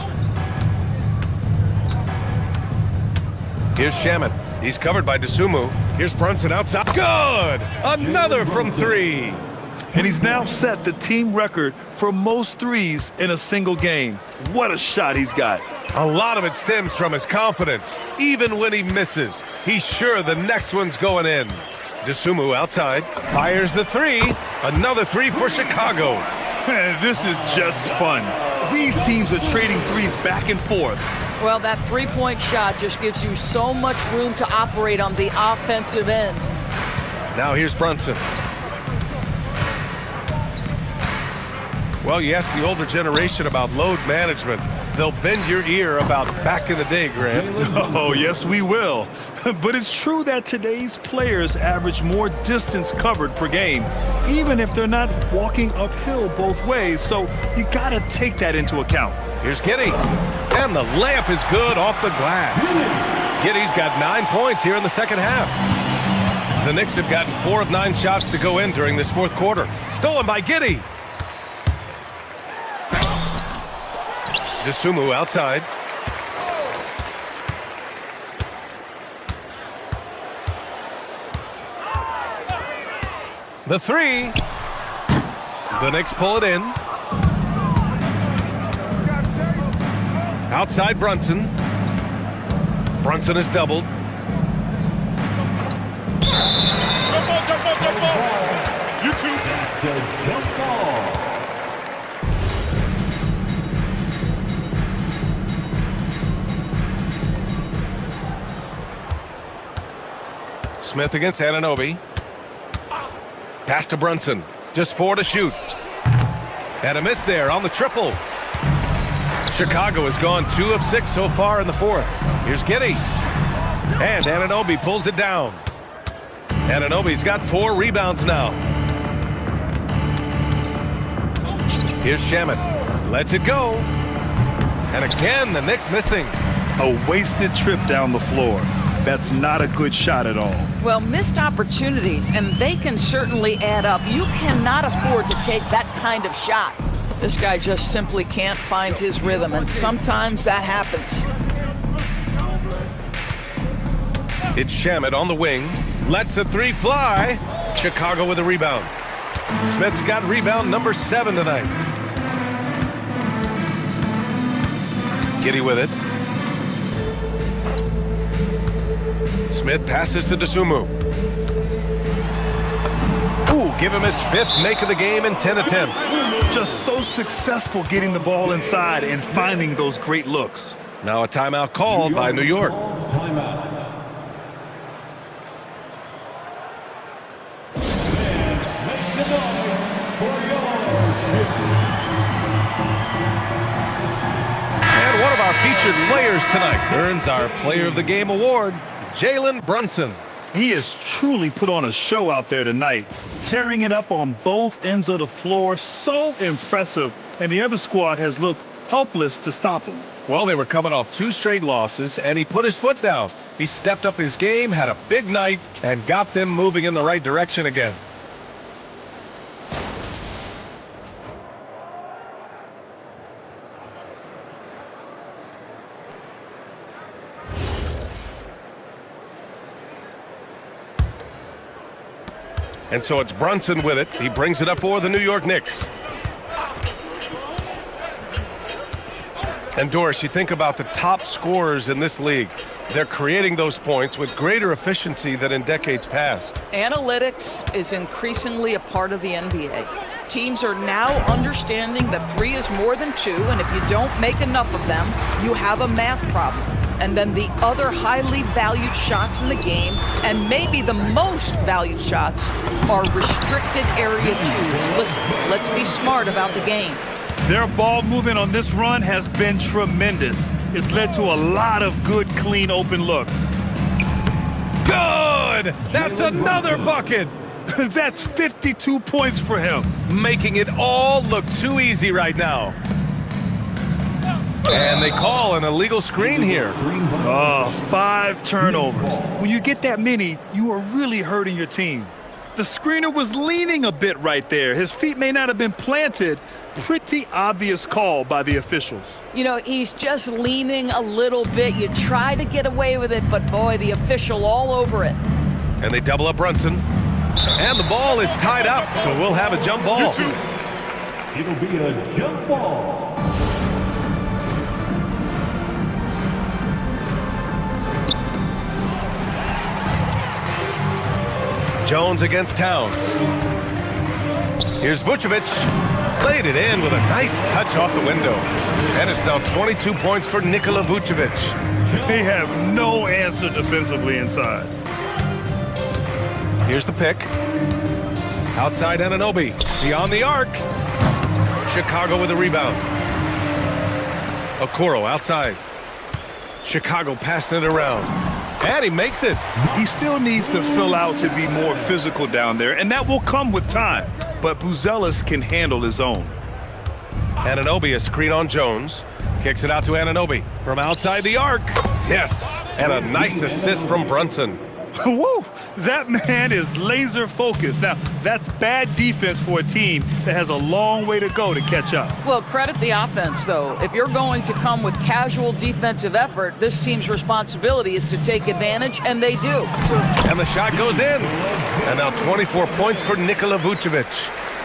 Here's Shamet. He's covered by Dosunmu. Here's Brunson outside. Good! Another from 3. And he's now set the team record for most threes in a single game. What a shot he's got. A lot of it stems from his confidence. Even when he misses, he's sure the next one's going in. Dosunmu outside, fires the 3. Another 3 for Chicago. This is just fun. These teams are trading threes back and forth. Well, that three-point shot just gives you so much room to operate on the offensive end. Now here's Brunson. Well, you ask the older generation about load management. They'll bend your ear about back in the day, Grant. Oh, yes, we will. But it's true that today's players average more distance covered per game, even if they're not walking uphill both ways. So you got to take that into account. Here's Giddey. And the layup is good off the glass. Giddey's got 9 points here in the second half. The Knicks have gotten 4 of 9 shots to go in during this fourth quarter. Stolen by Giddey. Dosunmu outside. The three. The Knicks pull it in. Outside Brunson. Brunson is doubled. Jump ball. You two. Jump ball. Smith against Anunoby. Pass to Brunson. Just 4 to shoot. And a miss there on the triple. Chicago has gone 2 of 6 so far in the fourth. Here's Giddey. And Anunoby pulls it down. Anunoby's got 4 rebounds now. Here's Shamet. Lets it go. And again, the Knicks missing. A wasted trip down the floor. That's not a good shot at all. Well, missed opportunities, and they can certainly add up. You cannot afford to take that kind of shot. This guy just simply can't find his rhythm, and sometimes that happens. It's Shamet on the wing. Lets the 3 fly. Chicago with a rebound. Smith's got rebound number 7 tonight. Giddey with it. Smith passes to Dosunmu. Ooh, give him his 5th make of the game in 10 attempts. Just so successful getting the ball inside and finding those great looks. Now a timeout called by New York. And one of our featured players tonight earns our Player of the Game award, Jalen Brunson. He has truly put on a show out there tonight, tearing it up on both ends of the floor. So impressive, and the other squad has looked helpless to stop him. Well, they were coming off 2 straight losses, and he put his foot down. He stepped up his game, had a big night, and got them moving in the right direction again. And so it's Brunson with it. He brings it up for the New York Knicks. And Doris, you think about the top scorers in this league. They're creating those points with greater efficiency than in decades past. Analytics is increasingly a part of the NBA. Teams are now understanding that 3 is more than 2, and if you don't make enough of them, you have a math problem. And then the other highly valued shots in the game, and maybe the most valued shots, are restricted area 2s. Listen, let's be smart about the game. Their ball movement on this run has been tremendous. It's led to a lot of good, clean, open looks. Good! That's another bucket! That's 52 points for him. Making it all look too easy right now. And they call an illegal screen here. 5 turnovers. When you get that many, you are really hurting your team. The screener was leaning a bit right there. His feet may not have been planted. Pretty obvious call by the officials. You know, he's just leaning a little bit. You try to get away with it, but boy, the official all over it. And they double up Brunson. And the ball is tied up, so we'll have a jump ball. It'll be a jump ball. Jones against Towns. Here's Vucevic. Laid it in with a nice touch off the window. And it's now 22 points for Nikola Vucevic. They have no answer defensively inside. Here's the pick. Outside Anunoby. Beyond the arc. Chicago with a rebound. Okoro outside. Chicago passing it around. And he makes it. He still needs to fill out to be more physical down there, and that will come with time. But Buzelis can handle his own. Anunoby, a screen on Jones. Kicks it out to Anunoby from outside the arc. Yes, and a nice assist from Brunson. Woo! That man is laser focused. Now, that's bad defense for a team that has a long way to go to catch up. Well, credit the offense, though. If you're going to come with casual defensive effort, this team's responsibility is to take advantage, and they do. And the shot goes in. And now 24 points for Nikola Vucevic.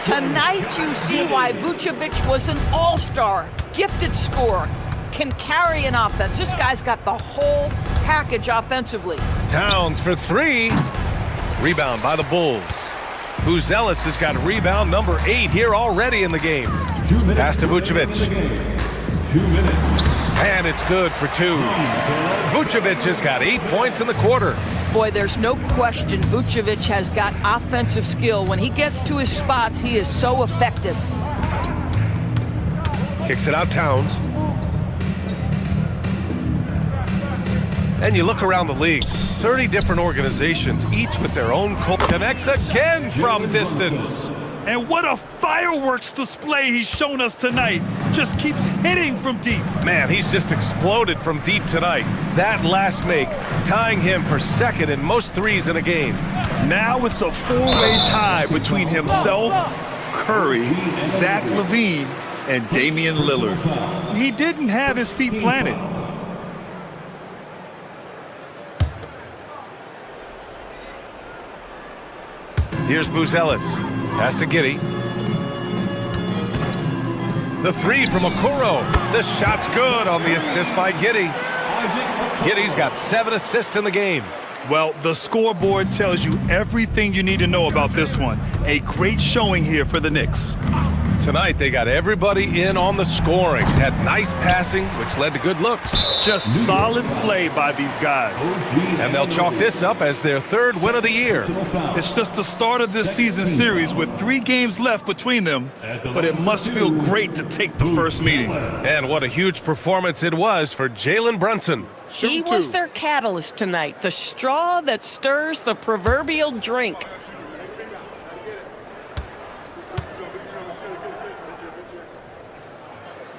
Tonight, you see why Vucevic was an all-star, gifted scorer, can carry an offense. This guy's got the whole package offensively. Towns for three. Rebound by the Bulls. Buzelis has got rebound number 8 here already in the game. Pass to Vucevic. 2 minutes. And it's good for 2. Vucevic has got 8 points in the quarter. Boy, there's no question Vucevic has got offensive skill. When he gets to his spots, he is so effective. Kicks it out Towns. And you look around the league, 30 different organizations, each with their own culture. Connects again from distance. And what a fireworks display he's shown us tonight. Just keeps hitting from deep. Man, he's just exploded from deep tonight. That last make, tying him for second in most threes in a game. Now it's a 4-way tie between himself, Curry, Zach LaVine, and Damian Lillard. He didn't have his feet planted. Here's Buzelis. Pass to Giddey. The 3 from Okoro. The shot's good on the assist by Giddey. Giddey's got 7 assists in the game. Well, the scoreboard tells you everything you need to know about this one. A great showing here for the Knicks. Tonight, they got everybody in on the scoring. Had nice passing, which led to good looks. Just solid play by these guys. And they'll chalk this up as their 3rd win of the year. It's just the start of this season series with 3 games left between them, but it must feel great to take the first meeting. And what a huge performance it was for Jalen Brunson. He was their catalyst tonight, the straw that stirs the proverbial drink.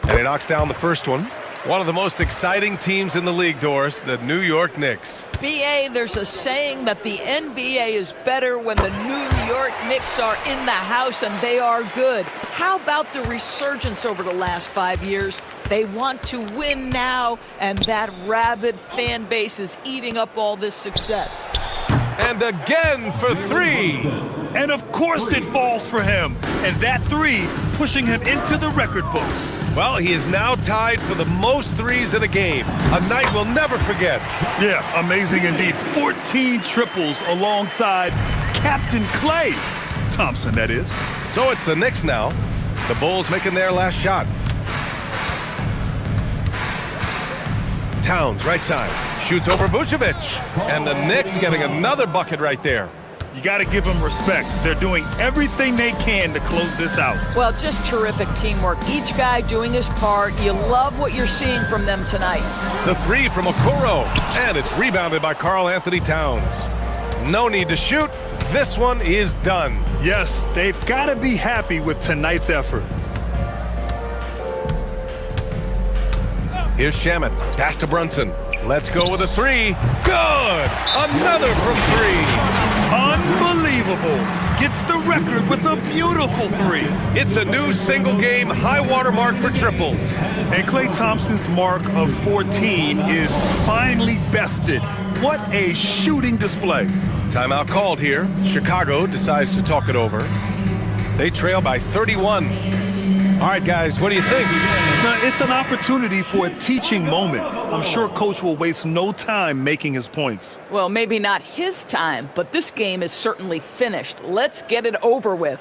And he knocks down the first one. One of the most exciting teams in the league, Doris, the New York Knicks. BA, there's a saying that the NBA is better when the New York Knicks are in the house and they are good. How about the resurgence over the last 5 years? They want to win now, and that rabid fan base is eating up all this success. And again for 3. And of course it falls for him. And that 3 pushing him into the record books. Well, he is now tied for the most threes in a game. A night we'll never forget. Yeah, amazing indeed. 14 triples alongside Captain Klay Thompson, that is. So it's the Knicks now. The Bulls making their last shot. Towns, right side. Shoots over Vucevic. And the Knicks getting another bucket right there. You got to give them respect. They're doing everything they can to close this out. Well, just terrific teamwork. Each guy doing his part. You love what you're seeing from them tonight. The 3 from Okoro. And it's rebounded by Karl Anthony Towns. No need to shoot. This one is done. Yes, they've got to be happy with tonight's effort. Here's Shamet. Pass to Brunson. Let's go with a 3. Good! Another from 3. Unbelievable. Gets the record with a beautiful 3. It's a new single-game high-water mark for triples. And Klay Thompson's mark of 14 is finally bested. What a shooting display. Timeout called here. Chicago decides to talk it over. They trail by 31. All right, guys, what do you think? It's an opportunity for a teaching moment. I'm sure Coach will waste no time making his points. Well, maybe not his time, but this game is certainly finished. Let's get it over with.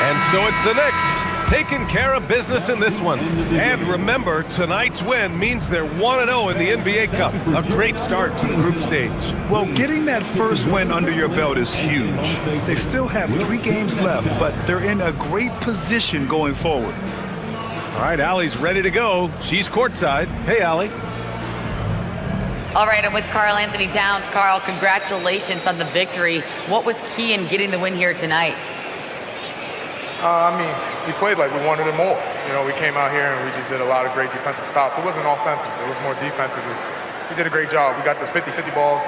And so it's the Knicks taking care of business in this one. And remember, tonight's win means they're 1-0 in the NBA Cup. A great start to the group stage. Well, getting that first win under your belt is huge. They still have 3 games left, but they're in a great position going forward. All right, Allie's ready to go. She's courtside. Hey, Allie. All right, I'm with Karl Anthony Towns. Karl, congratulations on the victory. What was key in getting the win here tonight? We played like we wanted it more. We came out here and we just did a lot of great defensive stops. It wasn't offensive. It was more defensive. We did a great job. We got those 50-50 balls,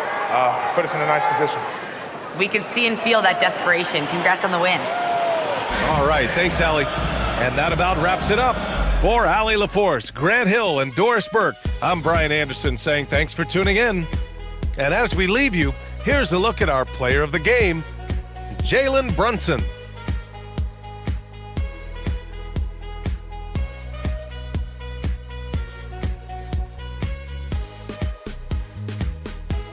put us in a nice position. We can see and feel that desperation. Congrats on the win. All right, thanks, Allie. And that about wraps it up. For Allie LaForce, Grant Hill, and Doris Burke, I'm Brian Anderson saying thanks for tuning in. And as we leave you, here's a look at our player of the game, Jalen Brunson.